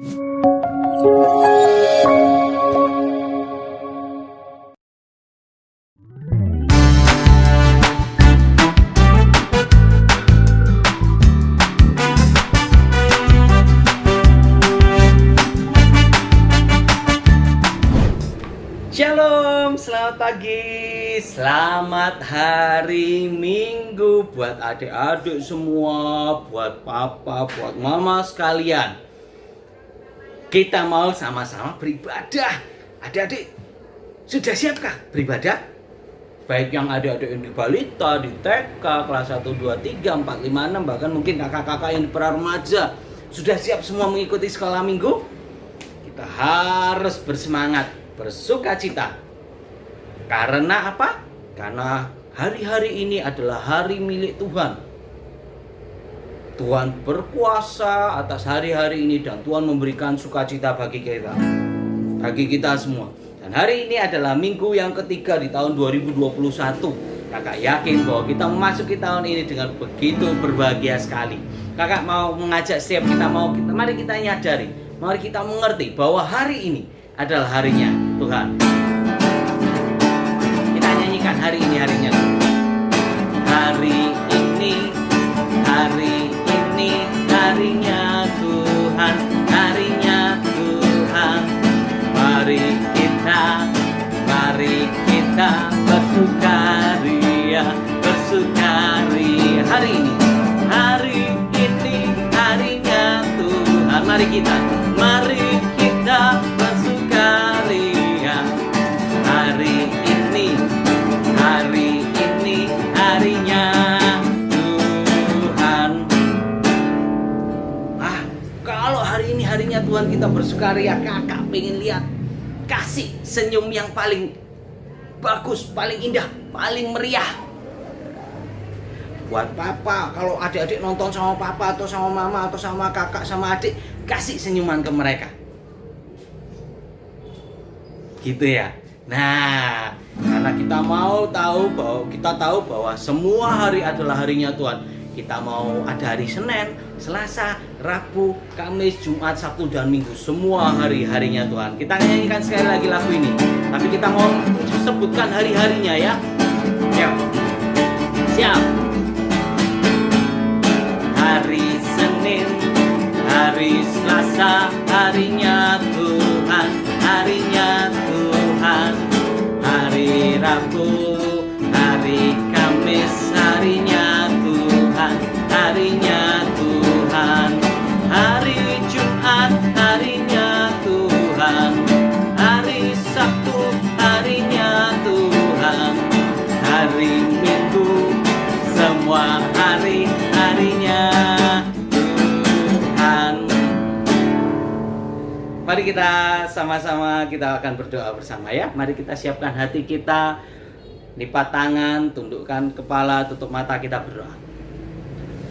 Shalom, selamat pagi, selamat hari Minggu buat adik-adik semua, buat papa, buat mama sekalian. Kita mau sama-sama beribadah. Adik-adik, sudah siapkah beribadah? Baik yang adik-adik di balita, di TK, kelas 1, 2, 3, 4, 5, 6, bahkan mungkin kakak-kakak yang di pra-remaja. Sudah siap semua mengikuti sekolah minggu? Kita harus bersemangat, bersukacita. Karena apa? Karena hari-hari ini adalah hari milik Tuhan. Tuhan berkuasa atas hari-hari ini dan Tuhan memberikan sukacita bagi kita semua. Dan hari ini adalah minggu yang ketiga di tahun 2021. Kakak yakin bahwa kita memasuki tahun ini dengan begitu berbahagia sekali. Kakak mau mengajak setiap mari kita nyadari, mari kita mengerti bahwa hari ini adalah harinya Tuhan. Kita nyanyikan hari ini harinya Tuhan. Hari ini harinya Tuhan, harinya Tuhan. Mari kita bersukaria. Hari ini harinya Tuhan. Mari kita bersukaria. Hari ini harinya Tuhan. Kalau hari ini harinya Tuhan kita bersukaria, kakak pengen lihat kasih senyum yang paling bagus, paling indah, paling meriah. Buat papa, kalau adik-adik nonton sama papa atau sama mama atau sama kakak sama adik, kasih senyuman ke mereka. Gitu ya. Nah, karena kita tahu bahwa semua hari adalah harinya Tuhan. Kita mau ada hari Senin, Selasa, Rabu, Kamis, Jumat, Sabtu, dan Minggu. Semua hari-harinya Tuhan. Kita nyanyikan sekali lagi lagu ini. Tapi kita mau sebutkan hari-harinya ya. Siap. Hari Senin, hari Selasa, harinya Tuhan, harinya Tuhan. Hari Rabu, hari Kamis, harinya Tuhan, harinya Tuhan. Hari Jumat, harinya Tuhan. Hari Sabtu, harinya Tuhan. Hari Minggu, semua hari-harinya Tuhan. Mari kita sama-sama kita akan berdoa bersama ya. Mari kita siapkan hati kita, lipat tangan, tundukkan kepala, tutup mata, kita berdoa.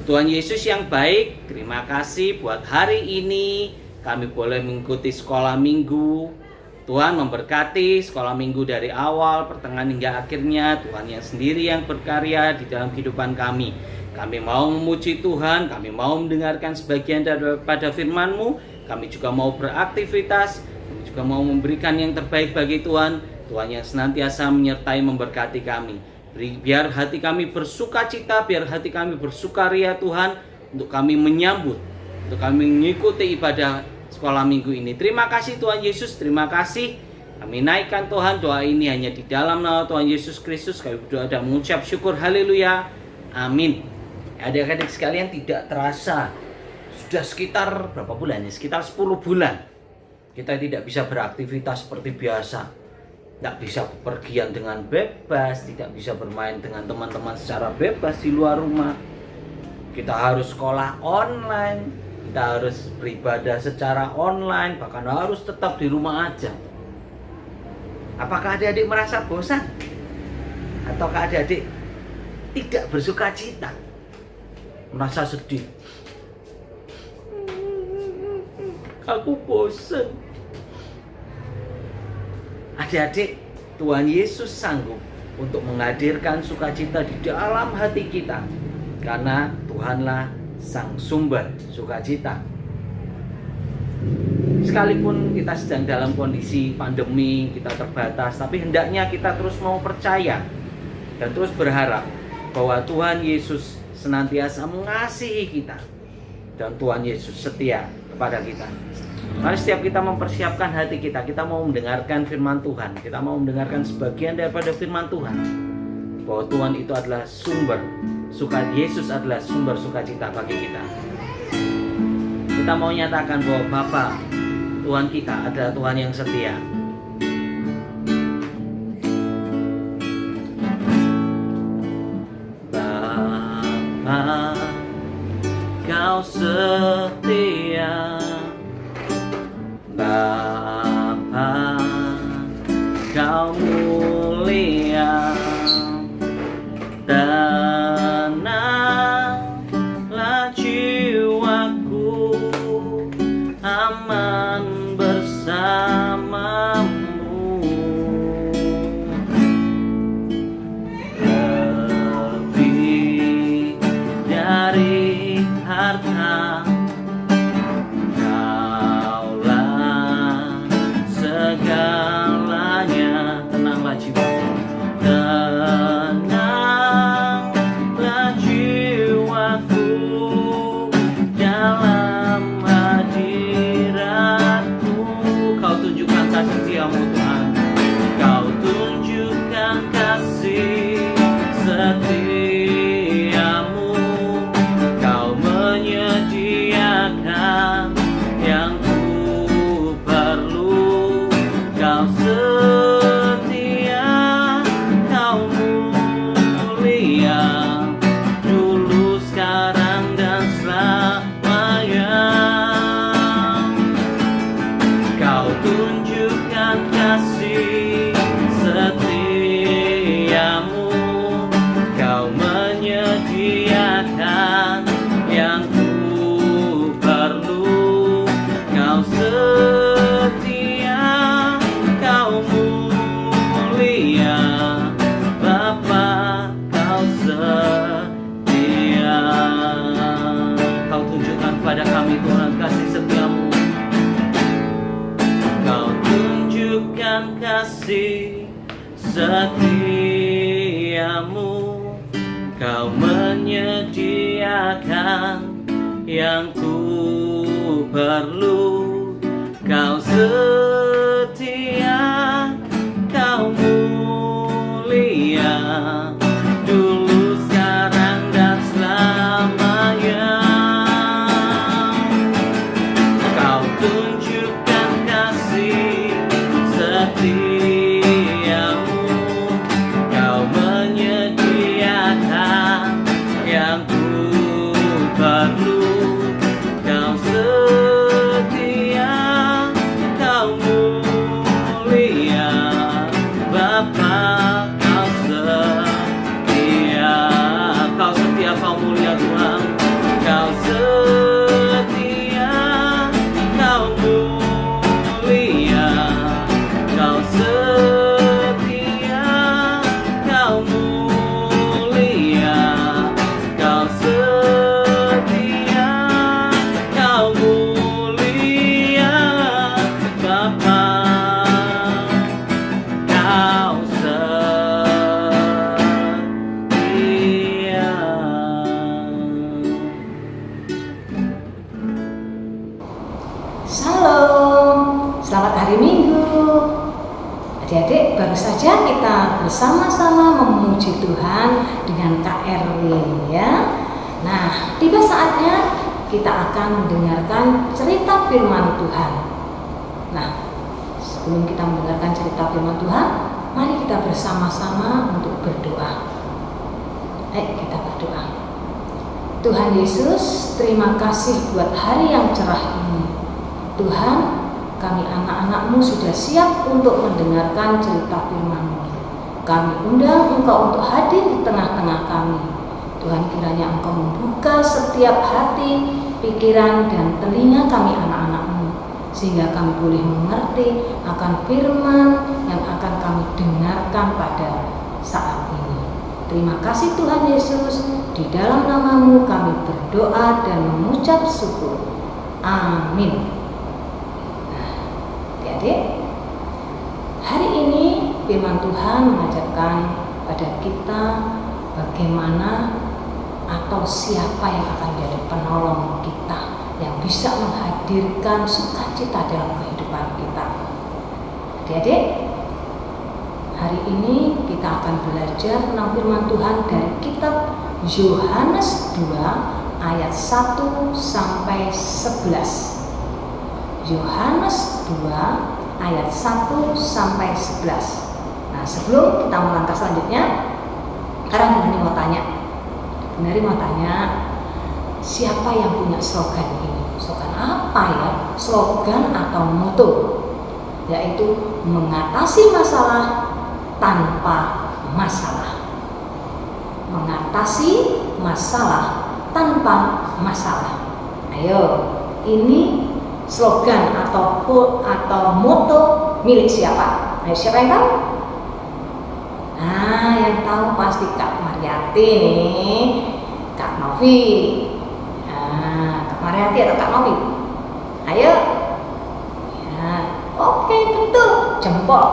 Tuhan Yesus yang baik, terima kasih buat hari ini kami boleh mengikuti sekolah minggu. Tuhan memberkati sekolah minggu dari awal, pertengahan hingga akhirnya. Tuhan yang sendiri yang berkarya di dalam kehidupan kami. Kami mau memuji Tuhan, kami mau mendengarkan sebagian daripada firman-Mu. Kami juga mau beraktivitas, kami juga mau memberikan yang terbaik bagi Tuhan. Tuhan yang senantiasa menyertai memberkati kami. Biar hati kami bersukacita, biar hati kami bersukaria Tuhan, untuk kami menyambut, untuk kami mengikuti ibadah sekolah minggu ini. Terima kasih Tuhan Yesus, terima kasih. Kami naikkan Tuhan, doa ini hanya di dalam nama Tuhan Yesus Kristus. Kami berdoa dan mengucap syukur, haleluya, amin. Adik-adik sekalian, tidak terasa sudah sekitar berapa bulan ya? Sekitar 10 bulan kita tidak bisa beraktivitas seperti biasa. Tidak bisa bepergian dengan bebas, tidak bisa bermain dengan teman-teman secara bebas di luar rumah. Kita harus sekolah online, kita harus beribadah secara online, bahkan harus tetap di rumah aja. Apakah adik-adik merasa bosan? Ataukah adik-adik tidak bersuka cita? Merasa sedih? Aku bosan. Adik-adik, Tuhan Yesus sanggup untuk menghadirkan sukacita di dalam hati kita, karena Tuhanlah sang sumber sukacita. sekalipun kita sedang dalam kondisi pandemi, kita terbatas, tapi hendaknya kita terus mau percaya dan terus berharap bahwa Tuhan Yesus senantiasa mengasihi kita dan Tuhan Yesus setia kepada kita. Mari setiap kita mempersiapkan hati kita, kita mau mendengarkan firman Tuhan, kita mau mendengarkan sebagian daripada firman Tuhan, bahwa Tuhan itu adalah Yesus adalah sumber sukacita bagi kita. Kita mau nyatakan bahwa Bapa, Tuhan kita adalah Tuhan yang setia. Bapa, Kau setia. Bapa, Kau mulia. Tenanglah jiwaku, aman bersamamu. Lebih dari harta, Kaulah segalanya. Tenanglah jiwaku, tenanglah jiwaku dalam hadirat-Mu. Kau tunjukkan kasih setiamu Tuhan, Kau tunjukkan kasih setiamu. Kau menyediakan yang ku perlu. Kau setia, Kau mulia, dulu, sekarang, dan selamanya. Kau tunjukkan kasih setiamu. Kau menyediakan yang ku perlu. Kau setia, Kau mulia, Bapa, Kau setia. Kau tunjukkan kepada kami Tuhan kasih setiamu. Kau tunjukkan kasih setiamu. Kau menyediakan yang ku perlu. Kau setia, Kau mulia, dulu, sekarang, dan selamanya. Kau tunjukkan kasih setiamu. Kau menyediakan yang ku perlu. Kau setia, Kau mulia, Bapa, Kau setia. Kau setia, Kau mulia Tuhan. Kau setia, Kau mulia. Kau setia, Kau mulia. Kau setia, Kau mulia, Bapa, Kau setia. Shalom, selamat hari Minggu. Adik-adik, baru saja kita bersama-sama memuji Tuhan dengan Kak Erwin ya. Nah, tiba saatnya kita akan mendengarkan cerita firman Tuhan. Nah, sebelum kita mendengarkan cerita firman Tuhan, mari kita bersama-sama untuk berdoa. Ayo kita berdoa. Tuhan Yesus, terima kasih buat hari yang cerah ini. Tuhan, kami anak-anak-Mu sudah siap untuk mendengarkan cerita firman-Mu. Kami undang Engkau untuk hadir di tengah-tengah kami. Tuhan, kiranya Engkau membuka setiap hati, pikiran, dan telinga kami anak-anak-Mu, sehingga kami boleh mengerti akan firman yang akan kami dengarkan pada saat ini. Terima kasih Tuhan Yesus, di dalam nama-Mu kami berdoa dan mengucap syukur. Amin. Nah, Adik-adik, hari ini firman Tuhan mengajarkan pada kita bagaimana atau siapa yang akan menjadi penolong kita, yang bisa menghadirkan sukacita dalam kehidupan kita. Adik-adik, hari ini kita akan belajar tentang firman Tuhan dari kitab Yohanes 2 ayat 1 sampai 11. Yohanes 2 ayat 1 sampai 11. Nah, sebelum kita melangkah selanjutnya, sekarang Gunari mau tanya, siapa yang punya slogan ini? Slogan apa ya? Slogan atau motto, yaitu mengatasi masalah tanpa masalah. Mengatasi masalah tanpa masalah. Ayo, ini slogan atau motto milik siapa? Ayo, siapa yang tahu? Nah, yang tahu pasti Kak Mariati nih, Kak Novi. Nah, Kak Mariati atau Kak Novi? Ayo. Ya, oke, betul. Jempol.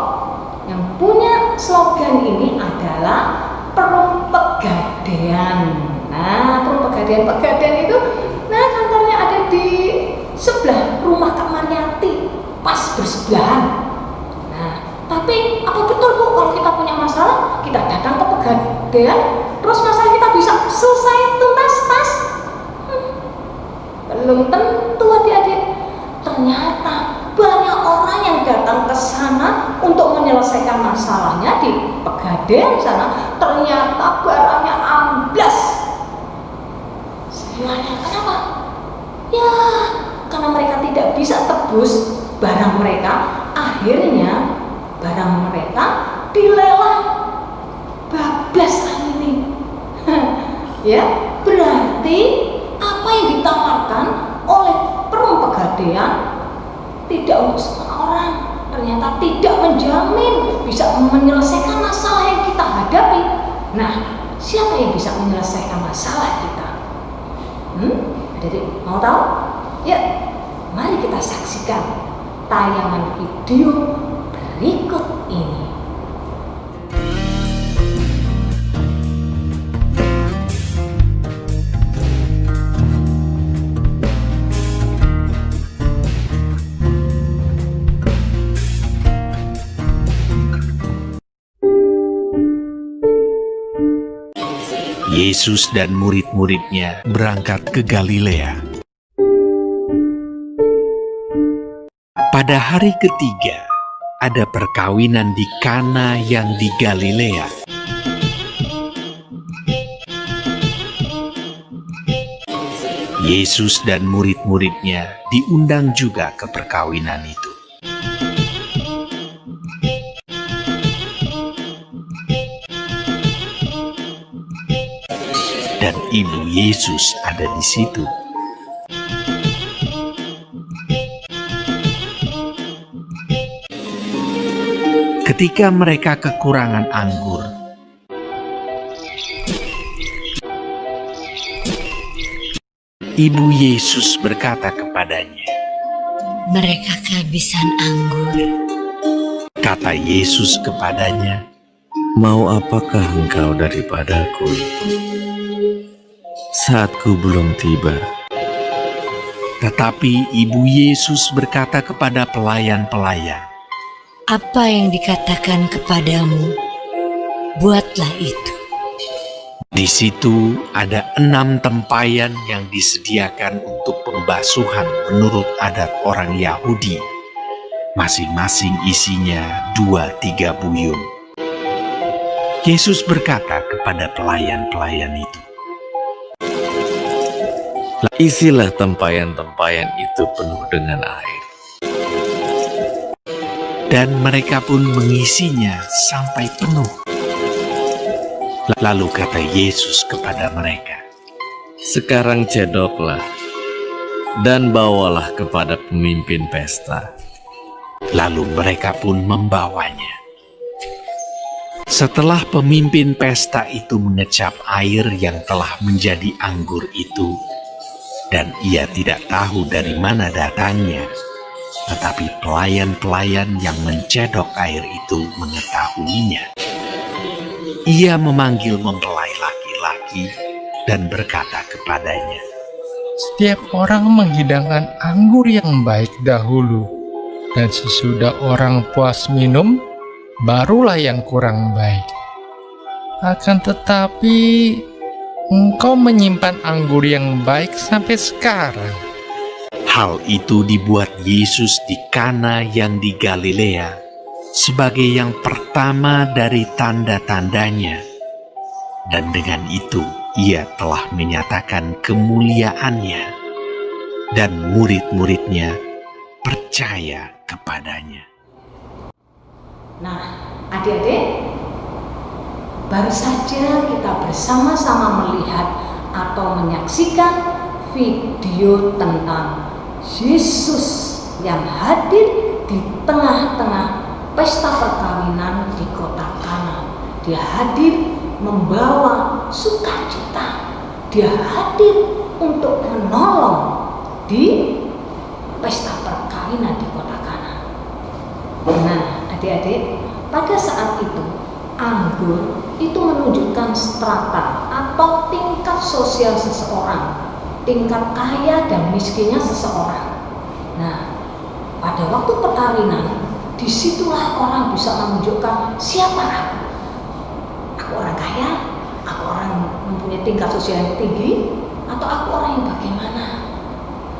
Yang punya slogan ini adalah Perum Pegadaian. Nah, Perum Pegadaian itu, kantornya ada di sebelah rumah Kak Mariati, pas bersebelahan. Nah, tapi apa betul Bu, kalau kita punya masalah, kita datang ke Pegadaian, terus masalah kita bisa selesai tuntas? Belum tentu adik-adik. Ternyata banyak orang yang datang ke sana untuk menyelesaikan masalahnya di Pegadaian sana, ternyata barangnya amblas. Semuanya kenapa? Ya, karena mereka tidak bisa tebus barang mereka, akhirnya barang mereka dilelang bablas ini. Ya, berarti apa yang ditawarkan oleh Perum Pegadaian tidak untuk semua orang, ternyata tidak menjamin bisa menyelesaikan masalah yang kita hadapi. Nah, siapa yang bisa menyelesaikan masalah kita? Jadi mau tahu? Ya, mari kita saksikan tayangan video berikut ini. Yesus dan murid-muridnya berangkat ke Galilea. Pada hari ketiga, ada perkawinan di Kana yang di Galilea. Yesus dan murid-muridnya diundang juga ke perkawinan itu. Dan ibu Yesus ada di situ. Ketika mereka kekurangan anggur, ibu Yesus berkata kepadanya, "Mereka kehabisan anggur." Kata Yesus kepadanya, "Mau apakah engkau daripadaku? Saatku belum tiba." Tetapi ibu Yesus berkata kepada pelayan-pelayan, "Apa yang dikatakan kepadamu, buatlah itu." Di situ ada 6 tempayan yang disediakan untuk pembasuhan menurut adat orang Yahudi. Masing-masing isinya 2-3 buyung. Yesus berkata kepada pelayan-pelayan itu, Isilah tempayan-tempayan itu penuh dengan air. dan mereka pun mengisinya sampai penuh. Lalu kata Yesus kepada mereka, Sekarang cedoklah dan bawalah kepada pemimpin pesta. Lalu mereka pun membawanya. Setelah pemimpin pesta itu mengecap air yang telah menjadi anggur itu, dan ia tidak tahu dari mana datangnya, tetapi pelayan-pelayan yang mencedok air itu mengetahuinya. Ia memanggil mempelai laki-laki dan berkata kepadanya, Setiap orang menghidangkan anggur yang baik dahulu, dan sesudah orang puas minum, barulah yang kurang baik. Akan tetapi, engkau menyimpan anggur yang baik sampai sekarang. hal itu dibuat Yesus di Kana yang di Galilea sebagai yang pertama dari tanda-tandanya. Dan dengan itu ia telah menyatakan kemuliaannya, dan murid-muridnya percaya kepadanya. Nah, adik-adik, baru saja kita bersama-sama melihat atau menyaksikan video tentang Yesus yang hadir di tengah-tengah pesta perkawinan di kota Kana. Dia hadir membawa sukacita. Dia hadir untuk menolong di pesta perkawinan di kota Kana. Nah, adik-adik, pada saat itu anggur itu menunjukkan strata atau tingkat sosial seseorang, tingkat kaya dan miskinnya seseorang. Nah, pada waktu perkawinan, disitulah orang bisa menunjukkan siapa aku. Aku orang kaya, aku orang mempunyai tingkat sosial yang tinggi, atau aku orang yang bagaimana.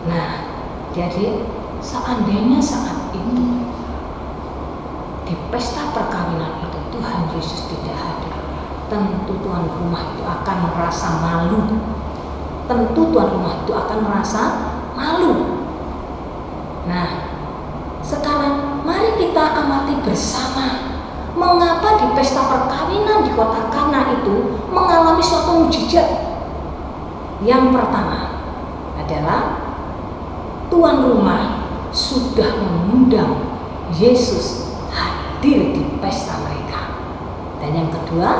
Nah, jadi seandainya saat itu di pesta perkawinan itu Tuhan Yesus tidak hadir, tentu tuan rumah itu akan merasa malu. Tentu tuan rumah itu akan merasa malu. Nah, sekarang mari kita amati bersama mengapa di pesta perkawinan di kota Kana itu mengalami suatu mukjizat. Yang pertama adalah tuan rumah sudah mengundang Yesus hadir di pesta mereka. Dan yang kedua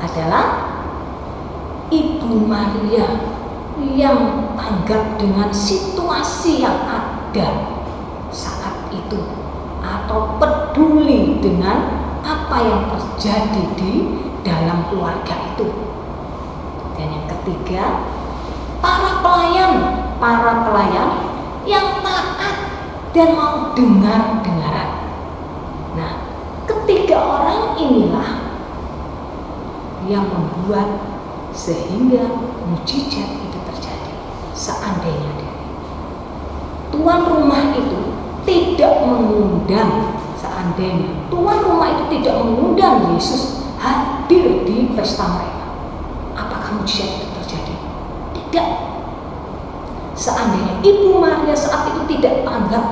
adalah Ibu Maria yang tanggap dengan situasi yang ada saat itu, atau peduli dengan apa yang terjadi di dalam keluarga itu. Dan yang ketiga, para pelayan yang taat dan mau dengar-dengaran. Nah, ketiga orang inilah yang membuat sehingga mukjizat itu terjadi. Seandainya tuan rumah itu tidak mengundang, seandainya tuan rumah itu tidak mengundang Yesus hadir di pesta mereka, apakah mukjizat itu terjadi? Tidak. Seandainya Ibu Maria saat itu tidak tanggap,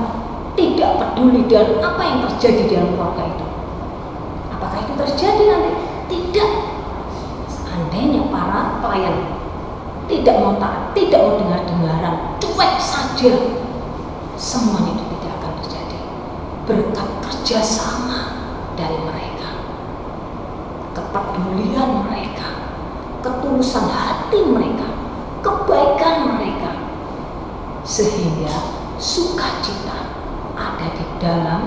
tidak peduli dengan apa yang terjadi di dalam keluarga itu, apakah itu terjadi nanti? Tidak. Seandainya para pelayan tidak mau taat, tidak mau dengar-dengaran, cuek saja, semuanya itu tidak akan terjadi. Berkat kerjasama dari mereka, kepedulian mereka, ketulusan hati mereka, kebaikan mereka, sehingga sukacita ada di dalam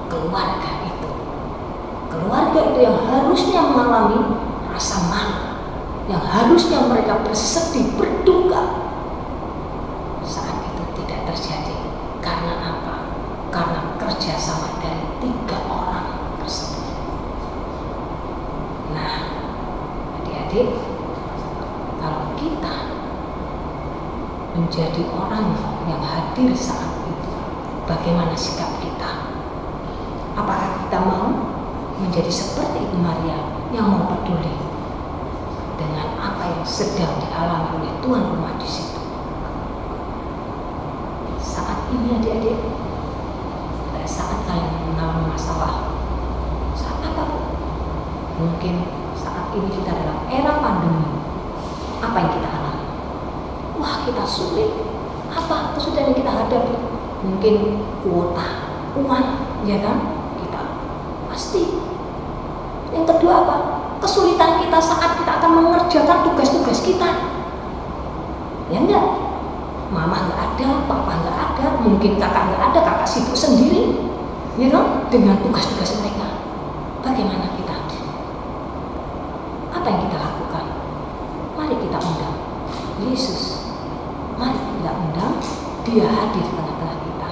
keluarga itu. Keluarga itu yang harusnya mengalami rasa malu, yang harusnya mereka bersedih, berduka, saat itu tidak terjadi. Karena apa? Karena kerjasama dari 3 orang tersebut. Nah, adik-adik, kalau kita menjadi orang yang hadir saat itu, bagaimana sikap kita? Apakah kita mau menjadi seperti Ibu Maria yang mau peduli dengan apa yang sedang dialami oleh tuan rumah di situ? Saat ini adik-adik, pada saat kalian mengalami masalah, saat apa Bu? Mungkin saat ini kita dalam era pandemi. Apa yang kita alami? Wah, kita sulit. Apa kesulitan yang kita hadapi? Mungkin kuota, uang, ya kan? Kita pasti. Yang kedua apa? Kesulitan kita saat kita akan mengerjakan tugas-tugas kita. Ya enggak? Mama enggak ada, papa enggak ada, ada, mungkin kakak nggak ada, kakak sibuk sendiri, ya kan, dengan tugas-tugas mereka. Bagaimana kita? Apa yang kita lakukan? Mari kita undang Yesus. Mari kita undang Dia hadir di tengah-tengah kita.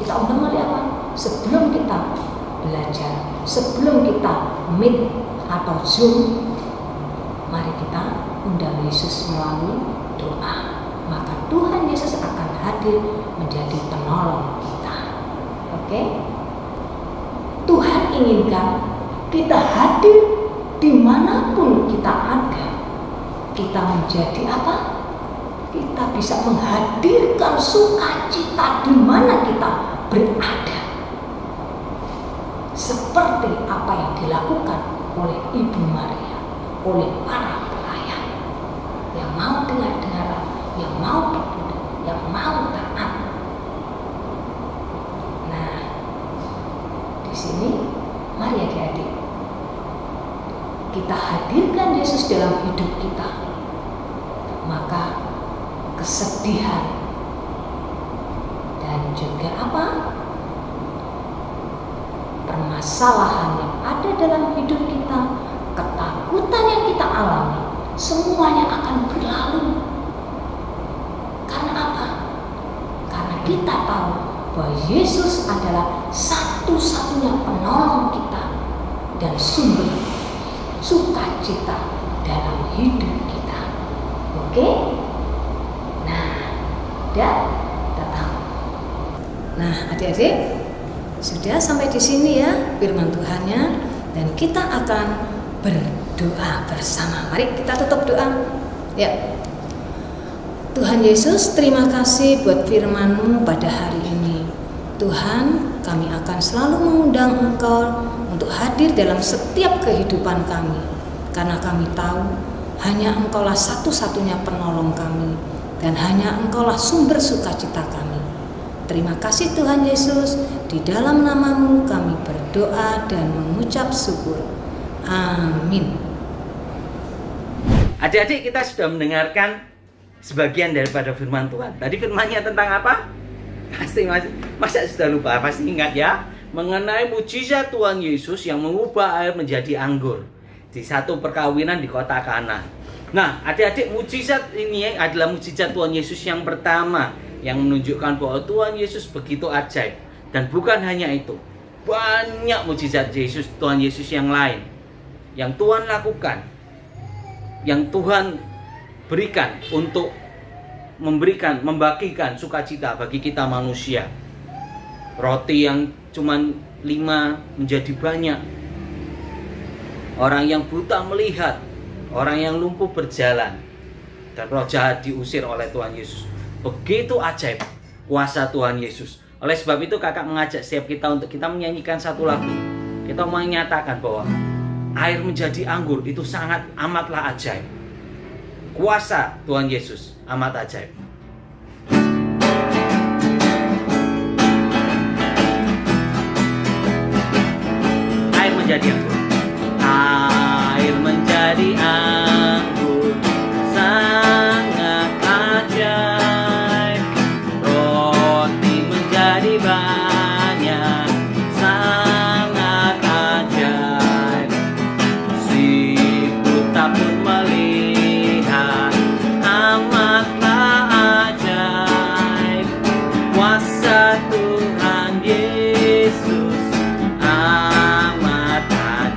Kita undang melalui apa? Sebelum kita belajar, sebelum kita meet atau Zoom, mari kita undang Yesus melalui doa. Maka Tuhan Yesus akan hadir menjadi penolong kita. Oke? Tuhan inginkan kita hadir dimanapun kita ada. Kita menjadi apa? Kita bisa menghadirkan sukacita di mana kita berada. Seperti apa yang dilakukan oleh Ibu Maria, oleh para pelayan yang mau dengar-dengaran, yang mau peduli, yang mau taat. Nah, di sini mari adik-adik kita hadirkan Yesus dalam hidup kita. Maka kesedihan dan juga apa? Permasalahan yang ada dalam hidup kita, ketakutan yang kita alami, semuanya akan berlalu. Karena apa? Karena kita tahu bahwa Yesus adalah satu-satunya penolong kita dan sumber sukacita dalam hidup kita. Oke? Nah, tetap. Nah, adik-adik, sudah sampai di sini ya firman Tuhannya, dan kita akan berdoa bersama. Mari kita tutup doa. Ya. Tuhan Yesus, terima kasih buat firman-Mu pada hari ini. Tuhan, kami akan selalu mengundang Engkau untuk hadir dalam setiap kehidupan kami, karena kami tahu hanya Engkaulah satu-satunya penolong kami, dan hanya Engkaulah sumber sukacita kami. Terima kasih Tuhan Yesus, di dalam nama-Mu kami berdoa dan mengucap syukur. Amin. Adik-adik, kita sudah mendengarkan sebagian daripada firman Tuhan. Tadi firmannya tentang apa? Pasti masa sudah lupa? Pasti ingat ya, mengenai mujizat Tuhan Yesus yang mengubah air menjadi anggur di satu perkawinan di kota Kana. Nah, adik-adik, mujizat ini adalah mujizat Tuhan Yesus yang pertama yang menunjukkan bahwa Tuhan Yesus begitu ajaib. Dan bukan hanya itu, banyak mujizat Tuhan Yesus yang lain yang Tuhan lakukan, yang Tuhan berikan untuk membagikan sukacita bagi kita manusia. Roti yang cuman 5 menjadi banyak. Orang yang buta melihat, orang yang lumpuh berjalan, dan roh jahat diusir oleh Tuhan Yesus. Begitu ajaib kuasa Tuhan Yesus. Oleh sebab itu kakak mengajak setiap kita untuk kita menyanyikan satu lagu. Kita menyatakan bahwa air menjadi anggur itu sangat amatlah ajaib. Kuasa Tuhan Yesus amat ajaib. Air menjadi anggur. Air menjadi anggur sangat ajaib. Roti menjadi banyak sangat ajaib. Si buta pun melihat amatlah ajaib. Kuasa Tuhan Yesus amat ajaib.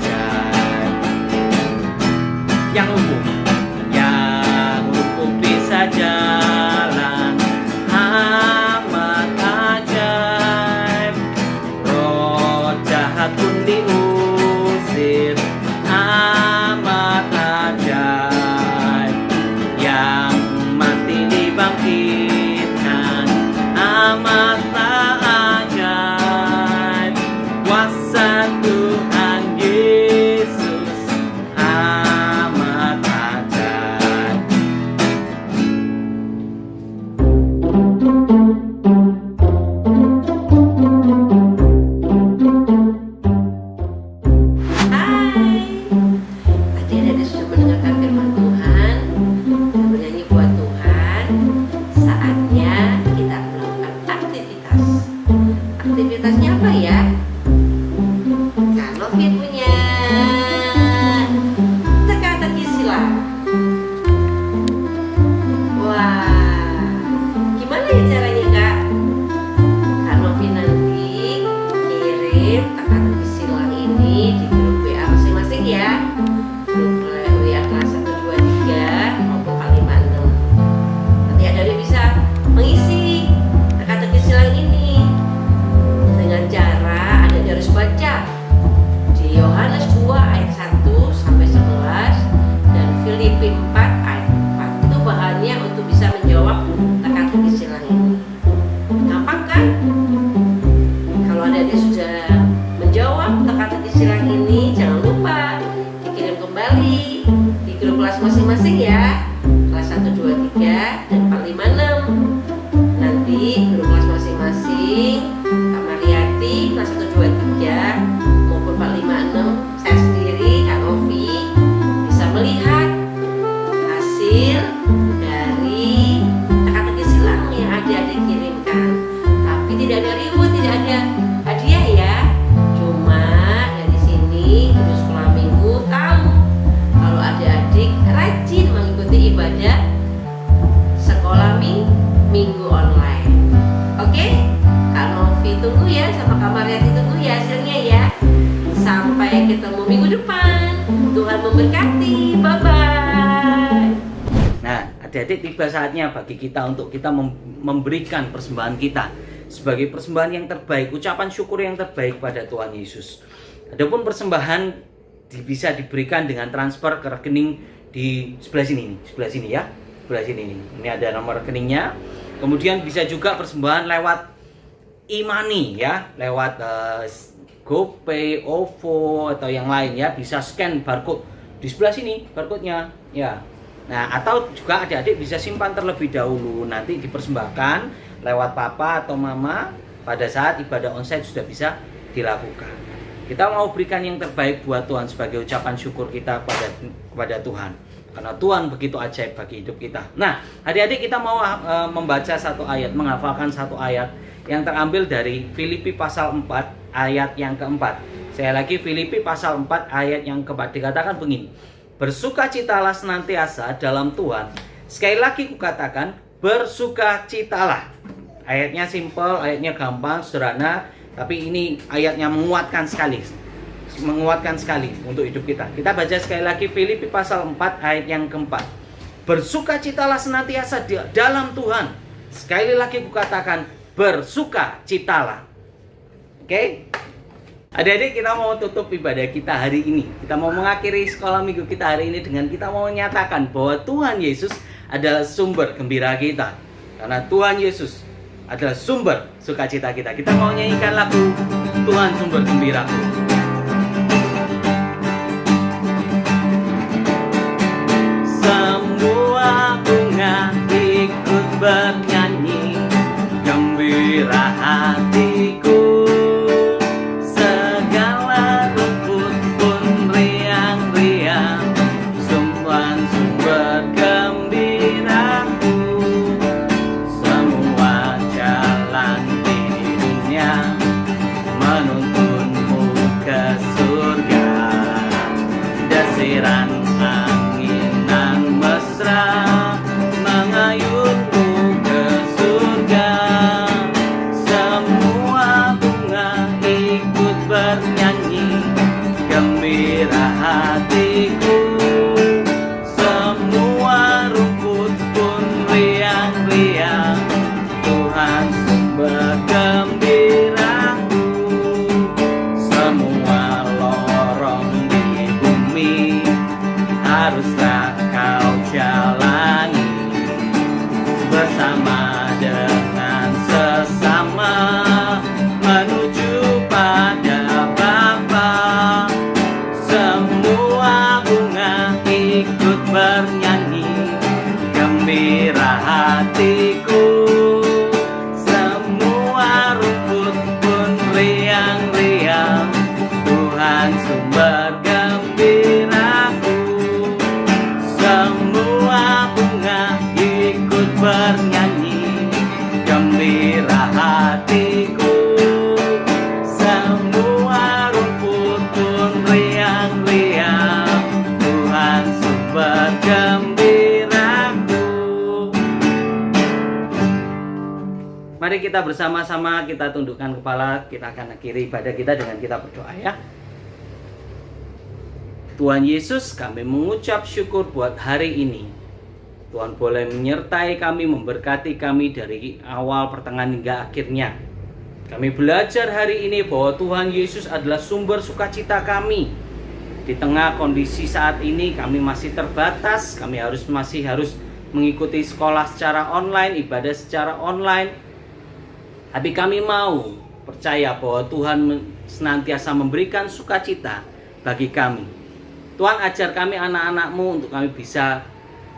aktivitasnya apa ya? Kak Novi punya teka-teki silang. Wah, gimana ya caranya Kak? Kak Novi nanti kirim teka-teki silang ini di grup WA masing-masing ya. Grup WA kelas 1, 2, 3 maupun 4, 5, 6. Nanti adik bisa mengisi teka-teki silang ini dengan cara adik harus baca di Yohanes 2 ayat 1 sampai 11 dan Filipi 4 ayat 4. Itu bahannya untuk bisa menjawab teka-teki silang ini. Gampang kan? Kalau adik sudah menjawab teka-teki silang ini, jangan lupa dikirim kembali di grup kelas masing-masing ya. Kelas 1, 2, 3 dan 4, 5, 6. Nanti grup kelas masing-masing Kak Mariati kelas 1, 2, 3 maupun 4, 5, 6, saya sendiri Kak Novi bisa melihat hasil dari teka-teki silang yang adik-adik kirimkan. Tapi tidak ada reward, tidak ada hadiah ya. Cuma dari sini guru sekolah minggu tahu kalau adik-adik rajin mengikuti ibadah sekolah minggu online. Oke? Kak Novi tunggu ya, sama Kak Mariati tunggu ya hasilnya ya. Sampai ketemu minggu depan. Tuhan memberkati. Bye-bye. Nah, adik-adik, tiba saatnya bagi kita untuk kita memberikan persembahan kita sebagai persembahan yang terbaik, ucapan syukur yang terbaik pada Tuhan Yesus. Adapun persembahan bisa diberikan dengan transfer ke rekening di sebelah sini ya, sebelah sini nih. Ini ada nomor rekeningnya. Kemudian bisa juga persembahan lewat e-money ya, lewat GoPay, OVO atau yang lain ya, bisa scan barcode di sebelah sini barcode-nya ya. Nah, atau juga adik-adik bisa simpan terlebih dahulu, nanti dipersembahkan lewat papa atau mama pada saat ibadah onsite sudah bisa dilakukan. Kita mau berikan yang terbaik buat Tuhan sebagai ucapan syukur kita kepada Tuhan. Karena Tuhan begitu ajaib bagi hidup kita. Nah, adik-adik, kita mau membaca satu ayat, menghafalkan satu ayat yang terambil dari Filipi pasal 4 ayat yang keempat. Saya lagi, Filipi pasal 4 ayat yang keempat, dikatakan begini: bersukacitalah senantiasa dalam Tuhan. Sekali lagi kukatakan, bersukacitalah. Ayatnya simple, ayatnya gampang, sederhana, tapi ini ayatnya menguatkan sekali untuk hidup kita. Kita baca sekali lagi Filipi pasal 4 ayat yang keempat. Bersukacitalah senantiasa dalam Tuhan. Sekali lagi kukatakan, bersukacitalah. Oke? Adik-adik, kita mau tutup ibadah kita hari ini. Kita mau mengakhiri sekolah minggu kita hari ini dengan kita mau menyatakan bahwa Tuhan Yesus adalah sumber gembira kita. Karena Tuhan Yesus adalah sumber sukacita kita. Kita mau nyanyikan lagu Tuhan Sumber Gembiraku. Semua bunga ikut bernyanyi, gembira hatiku. Segala rumput pun riang-riang, Tuhan sumber gembiraku. Semua jalan di dunia menuntunmu ke surga. Desiran anginan mesra mengayunmu ke surga. Semua bunga ikut bernyanyi, gembira hatiku. Semua rumput pun riang-riang, Tuhan sumber gembiraku. Semua lorong di bumi haruslah kau jalani bersama dengan sesama menuju pada Bapa. Semua bunga ikut bernyanyi, gembira hatiku. Semua rumput pun riang-riang, Tuhan sumber gembiraku. Semua bunga ikut bernyanyi, gembira hatiku. kita bersama-sama kita tundukkan kepala, kita akan akhiri ibadah kita dengan kita berdoa ya. Tuhan Yesus, kami mengucap syukur buat hari ini. Tuhan boleh menyertai kami, memberkati kami dari awal, pertengahan hingga akhirnya. Kami belajar hari ini bahwa Tuhan Yesus adalah sumber sukacita kami. Di tengah kondisi saat ini kami masih terbatas, kami masih harus mengikuti sekolah secara online, ibadah secara online. Tapi kami mau percaya bahwa Tuhan senantiasa memberikan sukacita bagi kami. Tuhan ajar kami anak-anak-Mu untuk kami bisa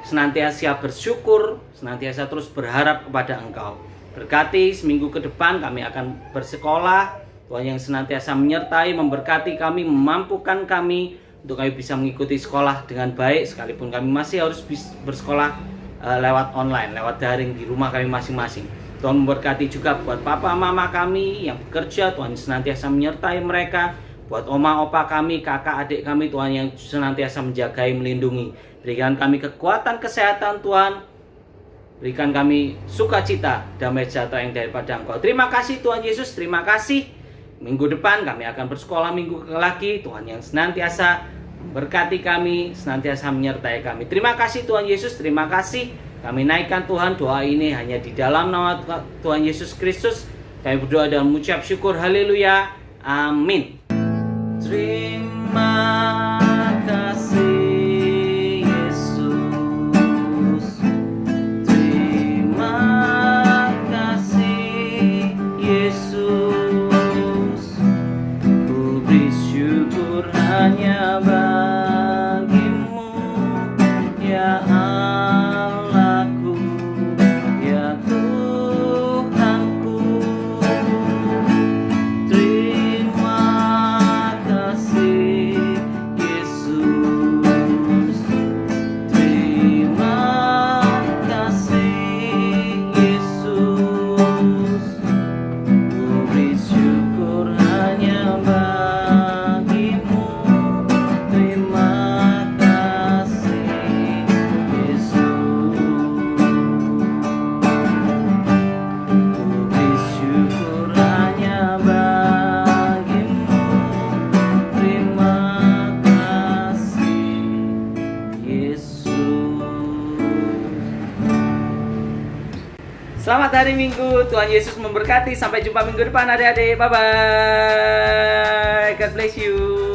senantiasa bersyukur, senantiasa terus berharap kepada Engkau. Berkati seminggu ke depan kami akan bersekolah. Tuhan yang senantiasa menyertai, memberkati kami, memampukan kami untuk kami bisa mengikuti sekolah dengan baik, sekalipun kami masih harus bersekolah lewat online, lewat daring di rumah kami masing-masing. Tuhan memberkati juga buat papa mama kami yang bekerja, Tuhan senantiasa menyertai mereka. Buat oma opa kami, kakak adik kami, Tuhan yang senantiasa menjagai, melindungi. Berikan kami kekuatan, kesehatan Tuhan. Berikan kami sukacita, damai sejahtera yang daripada Engkau. Terima kasih Tuhan Yesus, terima kasih. Minggu depan kami akan bersekolah minggu lagi. Tuhan yang senantiasa memberkati kami, senantiasa menyertai kami. Terima kasih Tuhan Yesus, terima kasih. Kami naikkan Tuhan, doa ini hanya di dalam nama Tuhan Yesus Kristus. Kami berdoa dan mengucap syukur, haleluya, amin. Terima kasih Yesus, terima kasih Yesus, ku beri syukur hanya bagimu, ya Allahku, ya Tuhanku. Terima kasih Yesus, terima kasih Yesus, ku beri syukur hanya bagimu. Terima kasih Yesus, ku beri syukur hanya bagimu. Terima kasih Yesus. Selamat hari Minggu, Tuhan Yesus memberkati. Sampai jumpa minggu depan adik-adik. Bye-bye. God bless you.